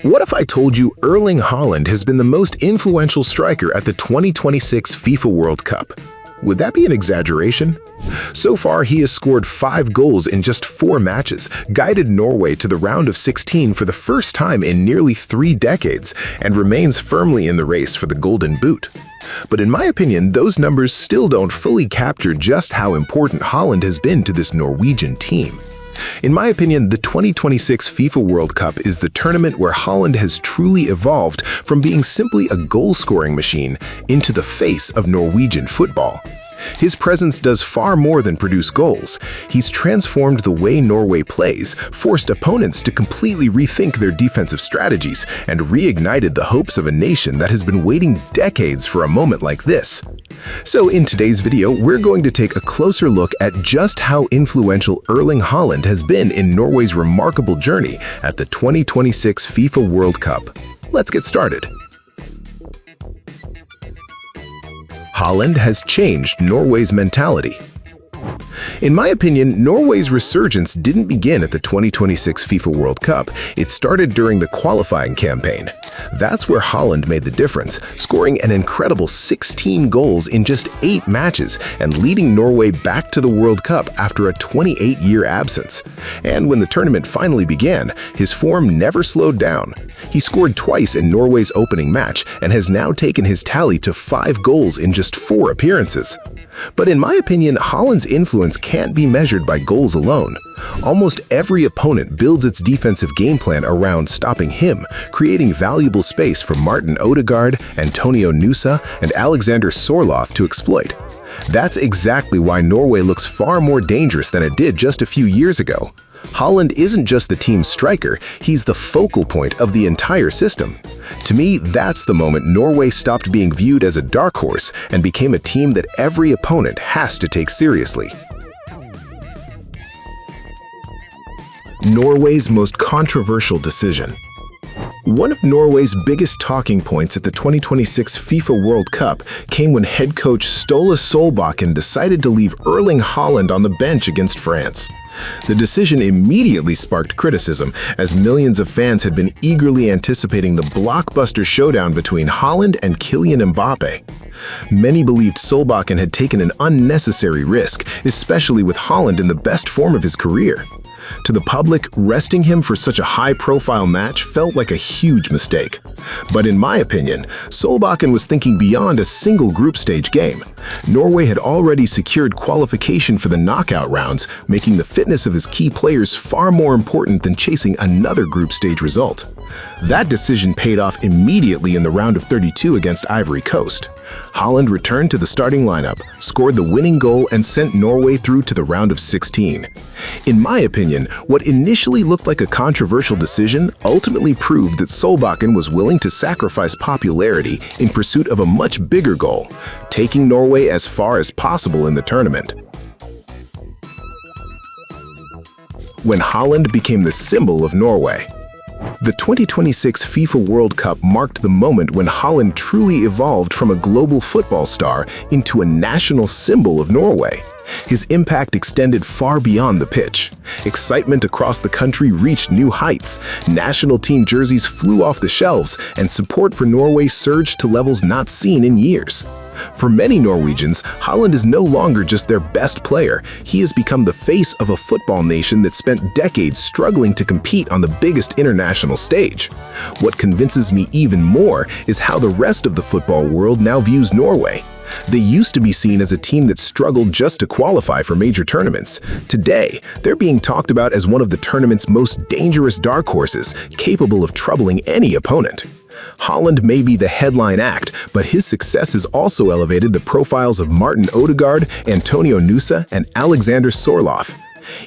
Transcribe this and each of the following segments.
What if I told you Erling Haaland has been the most influential striker at the 2026 FIFA World Cup? Would that be an exaggeration? So far, he has scored 5 goals in just 4 matches, guided Norway to the round of 16 for the first time in nearly 3 decades, and remains firmly in the race for the Golden Boot. But in my opinion, those numbers still don't fully capture just how important Haaland has been to this Norwegian team. In my opinion, the 2026 FIFA World Cup is the tournament where Haaland has truly evolved from being simply a goal-scoring machine into the face of Norwegian football. His presence does far more than produce goals. He's transformed the way Norway plays, forced opponents to completely rethink their defensive strategies, and reignited the hopes of a nation that has been waiting decades for a moment like this. So in today's video, we're going to take a closer look at just how influential Erling Haaland has been in Norway's remarkable journey at the 2026 FIFA World Cup. Let's get started. Haaland has changed Norway's mentality. In my opinion, Norway's resurgence didn't begin at the 2026 FIFA World Cup. It started during the qualifying campaign. That's where Haaland made the difference, scoring an incredible 16 goals in just 8 matches and leading Norway back to the World Cup after a 28-year absence. And when the tournament finally began, his form never slowed down. He scored twice in Norway's opening match and has now taken his tally to 5 goals in just 4 appearances. But in my opinion, Haaland's influence can't be measured by goals alone. Almost every opponent builds its defensive game plan around stopping him, creating valuable space for Martin Odegaard, Antonio Nusa, and Alexander Sorloth to exploit. That's exactly why Norway looks far more dangerous than it did just a few years ago. Haaland isn't just the team's striker, he's the focal point of the entire system. To me, that's the moment Norway stopped being viewed as a dark horse and became a team that every opponent has to take seriously. Norway's most controversial decision. One of Norway's biggest talking points at the 2026 FIFA World Cup came when head coach Ståle Solbakken decided to leave Erling Haaland on the bench against France. The decision immediately sparked criticism, as millions of fans had been eagerly anticipating the blockbuster showdown between Haaland and Kylian Mbappe. Many believed Solbakken had taken an unnecessary risk, especially with Haaland in the best form of his career. To the public, resting him for such a high-profile match felt like a huge mistake. But in my opinion, Solbakken was thinking beyond a single group stage game. Norway had already secured qualification for the knockout rounds, making the fitness of his key players far more important than chasing another group stage result. That decision paid off immediately in the round of 32 against Ivory Coast. Haaland returned to the starting lineup, scored the winning goal, and sent Norway through to the round of 16. In my opinion, what initially looked like a controversial decision ultimately proved that Solbakken was willing to sacrifice popularity in pursuit of a much bigger goal, taking Norway as far as possible in the tournament. When Haaland became the symbol of Norway. The 2026 FIFA World Cup marked the moment when Haaland truly evolved from a global football star into a national symbol of Norway. His impact extended far beyond the pitch. Excitement across the country reached new heights, national team jerseys flew off the shelves, and support for Norway surged to levels not seen in years. For many Norwegians, Haaland is no longer just their best player. He has become the face of a football nation that spent decades struggling to compete on the biggest international stage. What convinces me even more is how the rest of the football world now views Norway. They used to be seen as a team that struggled just to qualify for major tournaments. Today, they're being talked about as one of the tournament's most dangerous dark horses, capable of troubling any opponent. Haaland may be the headline act, but his success has also elevated the profiles of Martin Odegaard, Antonio Nusa, and Alexander Sorloth.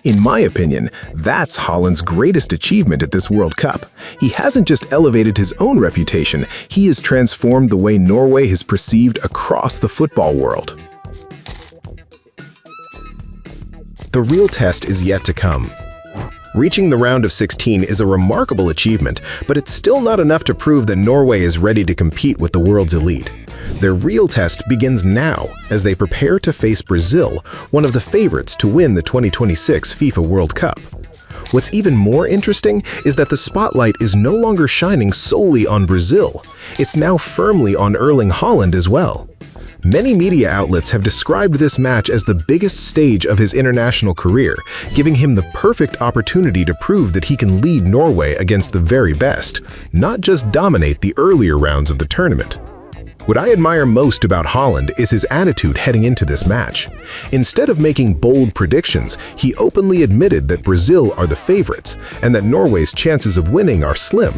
In my opinion, that's Haaland's greatest achievement at this World Cup. He hasn't just elevated his own reputation, he has transformed the way Norway is perceived across the football world. The real test is yet to come. Reaching the round of 16 is a remarkable achievement, but it's still not enough to prove that Norway is ready to compete with the world's elite. Their real test begins now as they prepare to face Brazil, one of the favorites to win the 2026 FIFA World Cup. What's even more interesting is that the spotlight is no longer shining solely on Brazil. It's now firmly on Erling Haaland as well. Many media outlets have described this match as the biggest stage of his international career, giving him the perfect opportunity to prove that he can lead Norway against the very best, not just dominate the earlier rounds of the tournament. What I admire most about Haaland is his attitude heading into this match. Instead of making bold predictions, he openly admitted that Brazil are the favorites and that Norway's chances of winning are slim.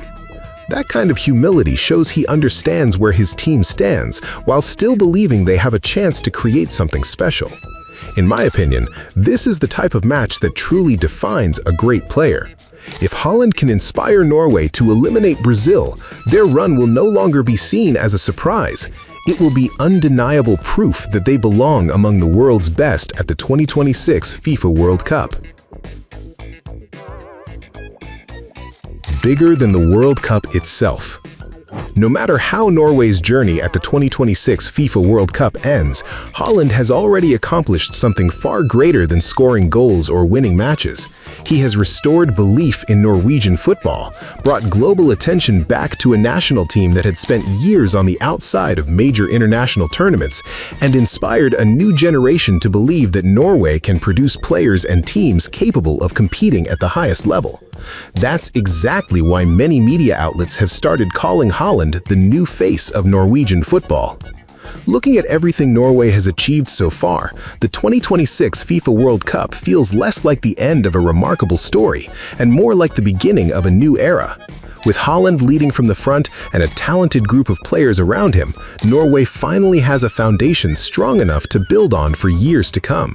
That kind of humility shows he understands where his team stands while still believing they have a chance to create something special. In my opinion, this is the type of match that truly defines a great player. If Haaland can inspire Norway to eliminate Brazil, their run will no longer be seen as a surprise. It will be undeniable proof that they belong among the world's best at the 2026 FIFA World Cup. Bigger than the World Cup itself. No matter how Norway's journey at the 2026 FIFA World Cup ends, Haaland has already accomplished something far greater than scoring goals or winning matches. He has restored belief in Norwegian football, brought global attention back to a national team that had spent years on the outside of major international tournaments, and inspired a new generation to believe that Norway can produce players and teams capable of competing at the highest level. That's exactly why many media outlets have started calling Haaland the new face of Norwegian football. Looking at everything Norway has achieved so far, the 2026 FIFA World Cup feels less like the end of a remarkable story and more like the beginning of a new era. With Haaland leading from the front and a talented group of players around him, Norway finally has a foundation strong enough to build on for years to come.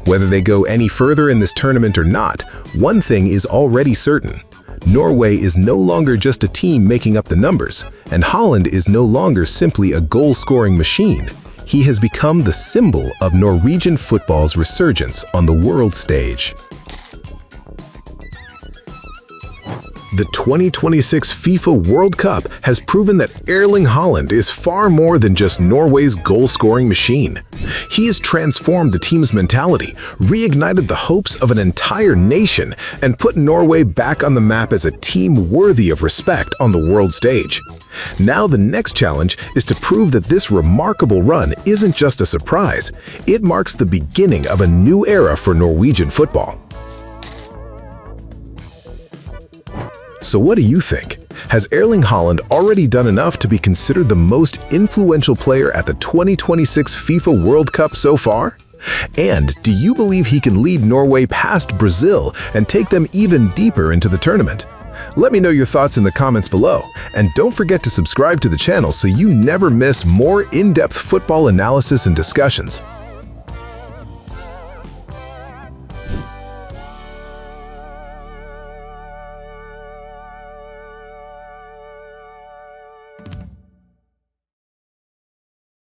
Whether they go any further in this tournament or not, one thing is already certain. Norway is no longer just a team making up the numbers, and Haaland is no longer simply a goal-scoring machine. He has become the symbol of Norwegian football's resurgence on the world stage. The 2026 FIFA World Cup has proven that Erling Haaland is far more than just Norway's goal-scoring machine. He has transformed the team's mentality, reignited the hopes of an entire nation, and put Norway back on the map as a team worthy of respect on the world stage. Now the next challenge is to prove that this remarkable run isn't just a surprise. It marks the beginning of a new era for Norwegian football. So what do you think? Has Erling Haaland already done enough to be considered the most influential player at the 2026 FIFA World Cup so far? And do you believe he can lead Norway past Brazil and take them even deeper into the tournament? Let me know your thoughts in the comments below, and don't forget to subscribe to the channel so you never miss more in-depth football analysis and discussions.